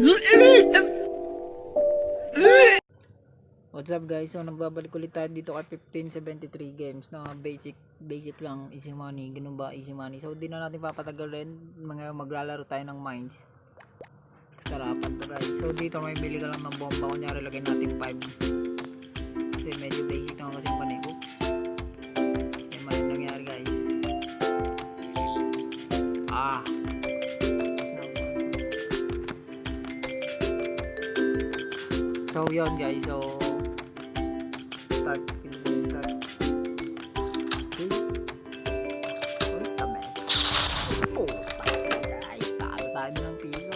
What's up guys? So nagbabalik ulit tayo dito kay 1573 games na basic lang, easy money. Ganun ba, easy money? So di na natin papatagalin, maglalaro tayo ng mines. Kasarapan to guys. So dito may bili ka lang ng bomba, kunyari lagay natin 5. Kasi medyo basic naman kasi yung panay. Oops. Kasi mali nangyari guys. So yun guys, so start. Okay. Oh, tama. Oh, guys, talo tayo ng piso.